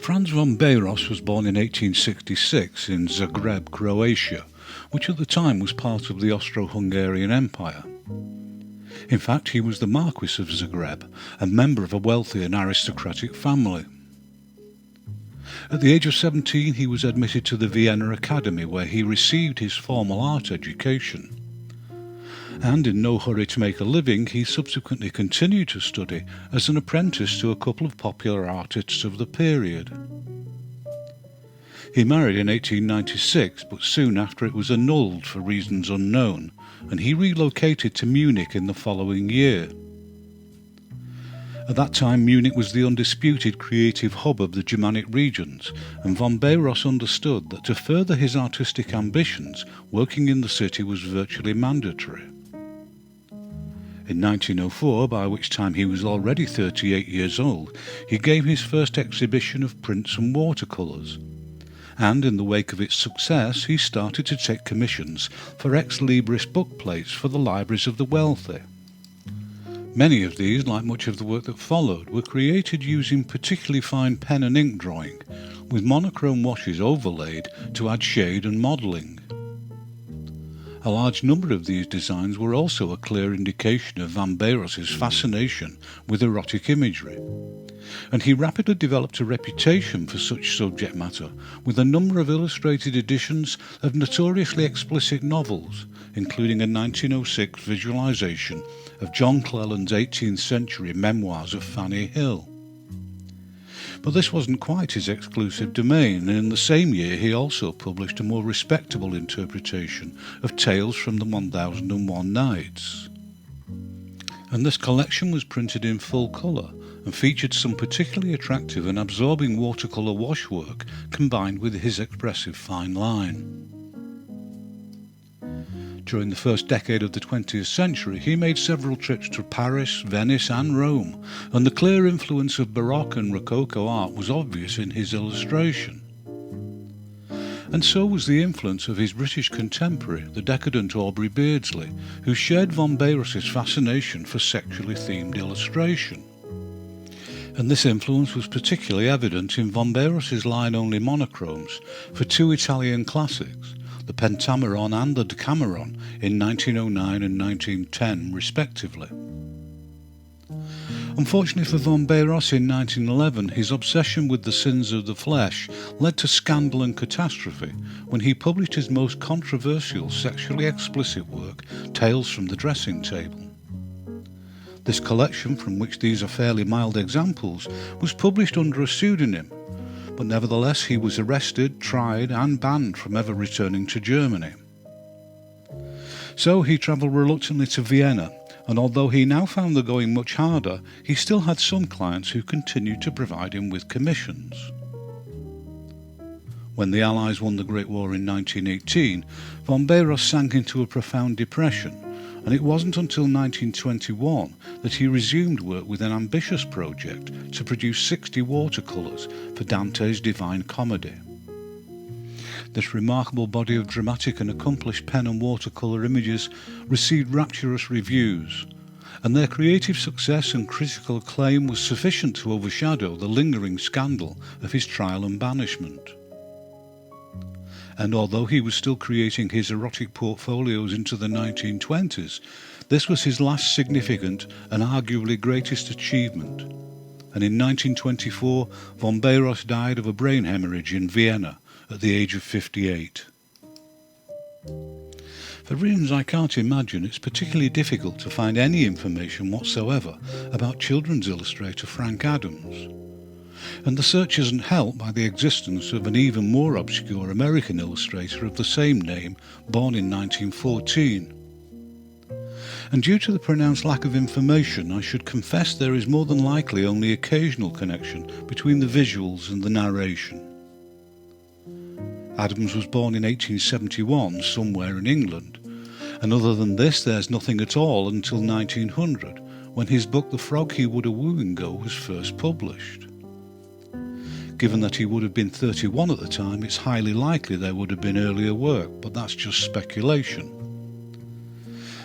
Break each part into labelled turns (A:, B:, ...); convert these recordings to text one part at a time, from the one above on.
A: Franz von Barros was born in 1866 in Zagreb, Croatia, which at the time was part of the Austro-Hungarian Empire. In fact, he was the Marquis of Zagreb, a member of a wealthy and aristocratic family. At the age of 17, he was admitted to the Vienna Academy, where he received his formal art education. And in no hurry to make a living, he subsequently continued to study as an apprentice to a couple of popular artists of the period. He married in 1896, but soon after it was annulled for reasons unknown, and he relocated to Munich in the following year. At that time, Munich was the undisputed creative hub of the Germanic regions, and von Bayros understood that to further his artistic ambitions, working in the city was virtually mandatory. In 1904, by which time he was already 38 years old, he gave his first exhibition of prints and watercolours, and in the wake of its success he started to take commissions for ex-libris bookplates for the libraries of the wealthy. Many of these, like much of the work that followed, were created using particularly fine pen and ink drawing, with monochrome washes overlaid to add shade and modelling. A large number of these designs were also a clear indication of van Bayros's fascination with erotic imagery, and he rapidly developed a reputation for such subject matter, with a number of illustrated editions of notoriously explicit novels, including a 1906 visualization of John Cleland's 18th century memoirs of Fanny Hill. But this wasn't quite his exclusive domain, and in the same year he also published a more respectable interpretation of Tales from the 1001 Nights. And this collection was printed in full colour and featured some particularly attractive and absorbing watercolour washwork combined with his expressive fine line. During the first decade of the 20th century, he made several trips to Paris, Venice and Rome, and the clear influence of Baroque and Rococo art was obvious in his illustration. And so was the influence of his British contemporary, the decadent Aubrey Beardsley, who shared von Bayros's fascination for sexually themed illustration. And this influence was particularly evident in von Bayros's line-only monochromes for two Italian classics, the Pentameron and the Decameron, in 1909 and 1910 respectively. Unfortunately for von Bayros, in 1911 his obsession with the sins of the flesh led to scandal and catastrophe when he published his most controversial sexually explicit work, Tales from the Dressing Table. This collection, from which these are fairly mild examples, was published under a pseudonym, but nevertheless he was arrested, tried and banned from ever returning to Germany. So he travelled reluctantly to Vienna, and although he now found the going much harder, he still had some clients who continued to provide him with commissions. When the Allies won the Great War in 1918, von Bayros sank into a profound depression, and it wasn't until 1921 that he resumed work with an ambitious project to produce 60 watercolours for Dante's Divine Comedy. This remarkable body of dramatic and accomplished pen and watercolour images received rapturous reviews, and their creative success and critical acclaim was sufficient to overshadow the lingering scandal of his trial and banishment. And although he was still creating his erotic portfolios into the 1920s, this was his last significant and arguably greatest achievement. And in 1924, von Bayros died of a brain hemorrhage in Vienna at the age of 58. For reasons I can't imagine, it's particularly difficult to find any information whatsoever about children's illustrator Frank Adams. And the search isn't helped by the existence of an even more obscure American illustrator of the same name, born in 1914. And due to the pronounced lack of information, I should confess there is more than likely only occasional connection between the visuals and the narration. Adams was born in 1871 somewhere in England, and other than this there's nothing at all until 1900, when his book The Frog He Would A-Wooing Go was first published. Given that he would have been 31 at the time, it's highly likely there would have been earlier work, but that's just speculation.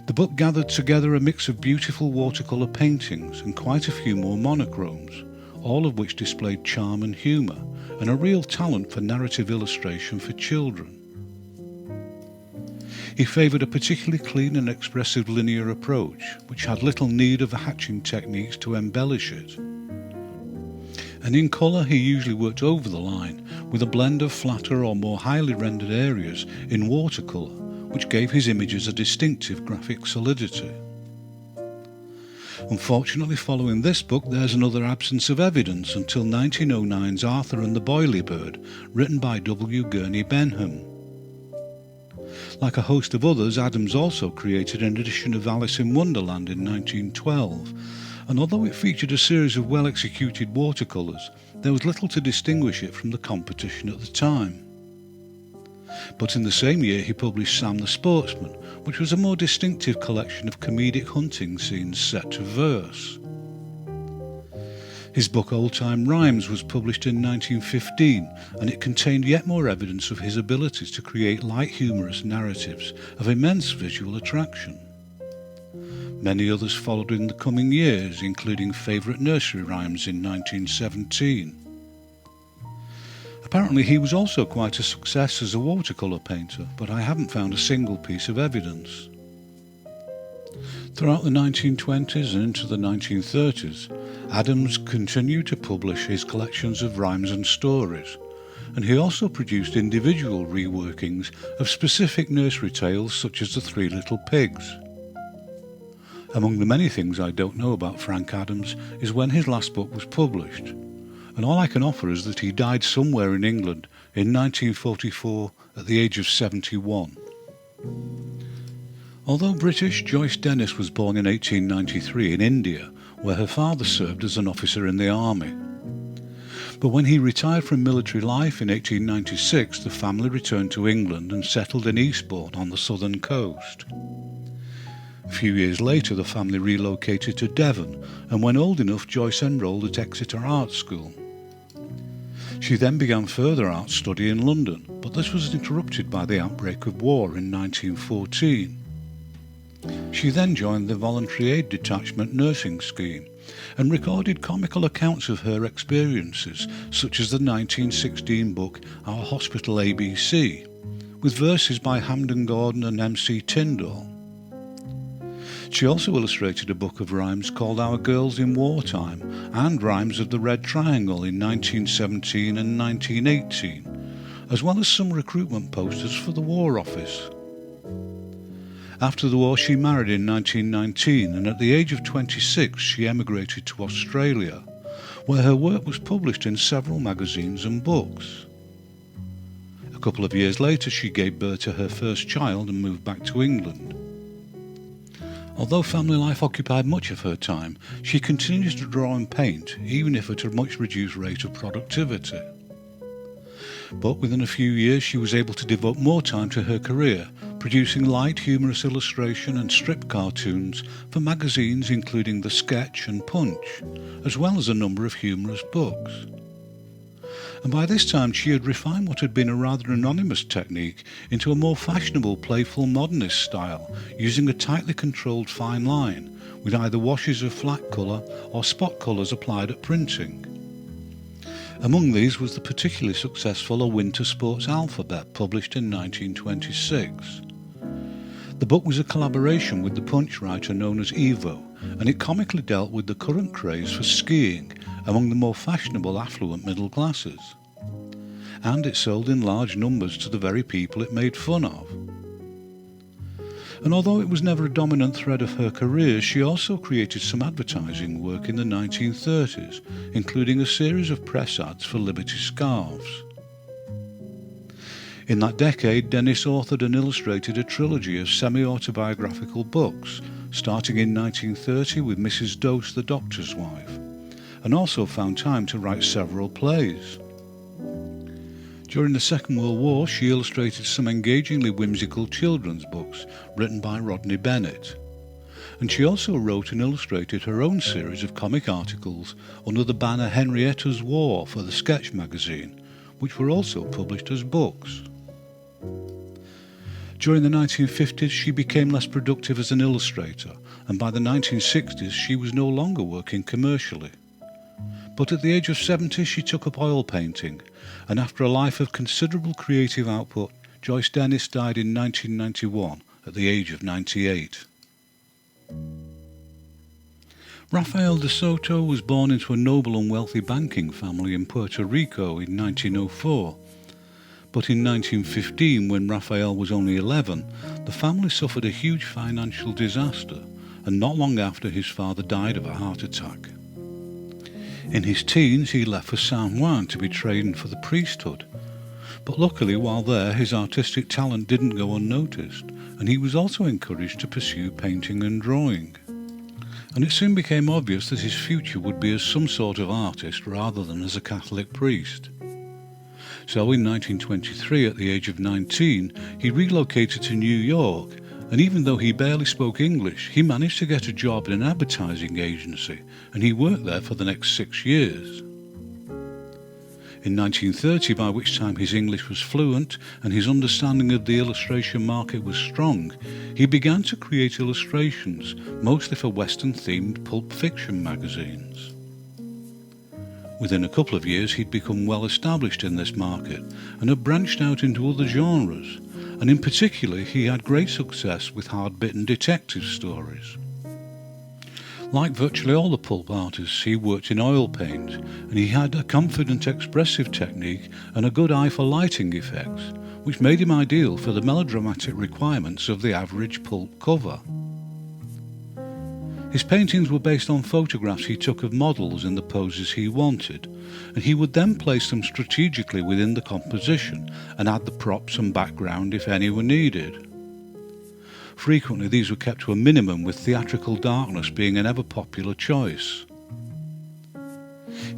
A: The book gathered together a mix of beautiful watercolour paintings and quite a few more monochromes, all of which displayed charm and humour, and a real talent for narrative illustration for children. He favoured a particularly clean and expressive linear approach, which had little need of hatching techniques to embellish it. And in colour he usually worked over the line, with a blend of flatter or more highly rendered areas in watercolour, which gave his images a distinctive graphic solidity. Unfortunately, following this book, there's another absence of evidence until 1909's Arthur and the Boilie Bird, written by W. Gurney Benham. Like a host of others, Adams also created an edition of Alice in Wonderland in 1912, and although it featured a series of well-executed watercolours, there was little to distinguish it from the competition at the time. But in the same year he published Sam the Sportsman, which was a more distinctive collection of comedic hunting scenes set to verse. His book Old Time Rhymes was published in 1915, and it contained yet more evidence of his abilities to create light humorous narratives of immense visual attraction. Many others followed in the coming years, including Favourite Nursery Rhymes in 1917. Apparently he was also quite a success as a watercolour painter, but I haven't found a single piece of evidence. Throughout the 1920s and into the 1930s, Adams continued to publish his collections of rhymes and stories, and he also produced individual reworkings of specific nursery tales such as The Three Little Pigs. Among the many things I don't know about Frank Adams is when his last book was published, and all I can offer is that he died somewhere in England in 1944 at the age of 71. Although British, Joyce Dennis was born in 1893 in India, where her father served as an officer in the army. But when he retired from military life in 1896, the family returned to England and settled in Eastbourne on the southern coast. A few years later, the family relocated to Devon, and when old enough, Joyce enrolled at Exeter Art School. She then began further art study in London, but this was interrupted by the outbreak of war in 1914. She then joined the Voluntary Aid Detachment nursing scheme and recorded comical accounts of her experiences, such as the 1916 book Our Hospital ABC, with verses by Hampden Gordon and M.C. Tyndall. She also illustrated a book of rhymes called Our Girls in Wartime and Rhymes of the Red Triangle in 1917 and 1918, as well as some recruitment posters for the War Office. After the war, she married in 1919, and at the age of 26 she emigrated to Australia, where her work was published in several magazines and books. A couple of years later she gave birth to her first child and moved back to England. Although family life occupied much of her time, she continues to draw and paint, even if at a much reduced rate of productivity. But within a few years she was able to devote more time to her career, producing light humorous illustration and strip cartoons for magazines including The Sketch and Punch, as well as a number of humorous books. And by this time she had refined what had been a rather anonymous technique into a more fashionable, playful modernist style, using a tightly controlled fine line, with either washes of flat colour or spot colours applied at printing. Among these was the particularly successful A Winter Sports Alphabet, published in 1926. The book was a collaboration with the Punch writer known as Evo, and it comically dealt with the current craze for skiing among the more fashionable affluent middle classes. And it sold in large numbers to the very people it made fun of. And although it was never a dominant thread of her career, she also created some advertising work in the 1930s, including a series of press ads for Liberty scarves. In that decade, Dennys authored and illustrated a trilogy of semi-autobiographical books, starting in 1930 with Mrs. Dose, the Doctor's Wife, and also found time to write several plays. During the Second World War, she illustrated some engagingly whimsical children's books written by Rodney Bennett, and she also wrote and illustrated her own series of comic articles under the banner Henrietta's War for the Sketch magazine, which were also published as books. During the 1950s she became less productive as an illustrator, and by the 1960s she was no longer working commercially. But at the age of 70 she took up oil painting, and after a life of considerable creative output, Joyce Dennis died in 1991 at the age of 98. Raphael de Soto was born into a noble and wealthy banking family in Puerto Rico in 1904. But in 1915, when Raphael was only 11, the family suffered a huge financial disaster, and not long after his father died of a heart attack. In his teens he left for San Juan to be trained for the priesthood, but luckily while there his artistic talent didn't go unnoticed, and he was also encouraged to pursue painting and drawing. And it soon became obvious that his future would be as some sort of artist rather than as a Catholic priest. So in 1923, at the age of 19, he relocated to New York, and even though he barely spoke English, he managed to get a job in an advertising agency, and he worked there for the next 6 years. In 1930, by which time his English was fluent and his understanding of the illustration market was strong, he began to create illustrations, mostly for Western-themed pulp fiction magazines. Within a couple of years he'd become well established in this market and had branched out into other genres, and in particular he had great success with hard-bitten detective stories. Like virtually all the pulp artists, he worked in oil paint, and he had a confident expressive technique and a good eye for lighting effects, which made him ideal for the melodramatic requirements of the average pulp cover. His paintings were based on photographs he took of models in the poses he wanted, and he would then place them strategically within the composition and add the props and background if any were needed. Frequently these were kept to a minimum, with theatrical darkness being an ever-popular choice.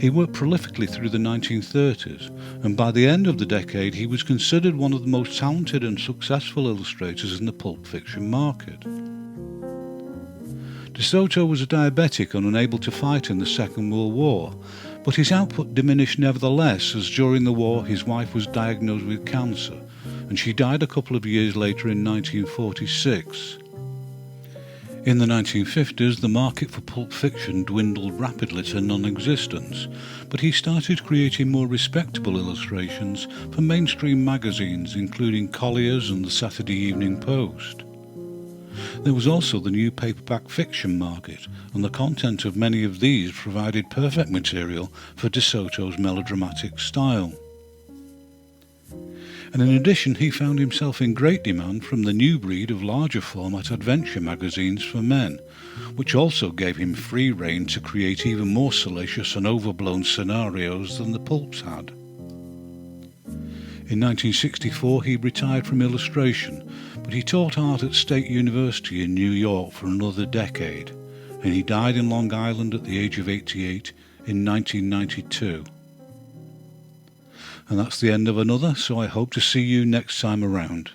A: He worked prolifically through the 1930s, and by the end of the decade he was considered one of the most talented and successful illustrators in the pulp fiction market. De Soto was a diabetic and unable to fight in the Second World War, but his output diminished nevertheless, as during the war his wife was diagnosed with cancer, and she died a couple of years later in 1946. In the 1950s, the market for pulp fiction dwindled rapidly to non-existence, but he started creating more respectable illustrations for mainstream magazines, including Collier's and the Saturday Evening Post. There was also the new paperback fiction market, and the content of many of these provided perfect material for De Soto's melodramatic style. And in addition, he found himself in great demand from the new breed of larger format adventure magazines for men, which also gave him free rein to create even more salacious and overblown scenarios than the pulps had. In 1964 he retired from illustration, but he taught art at State University in New York for another decade, and he died in Long Island at the age of 88 in 1992. And that's the end of another, so I hope to see you next time around.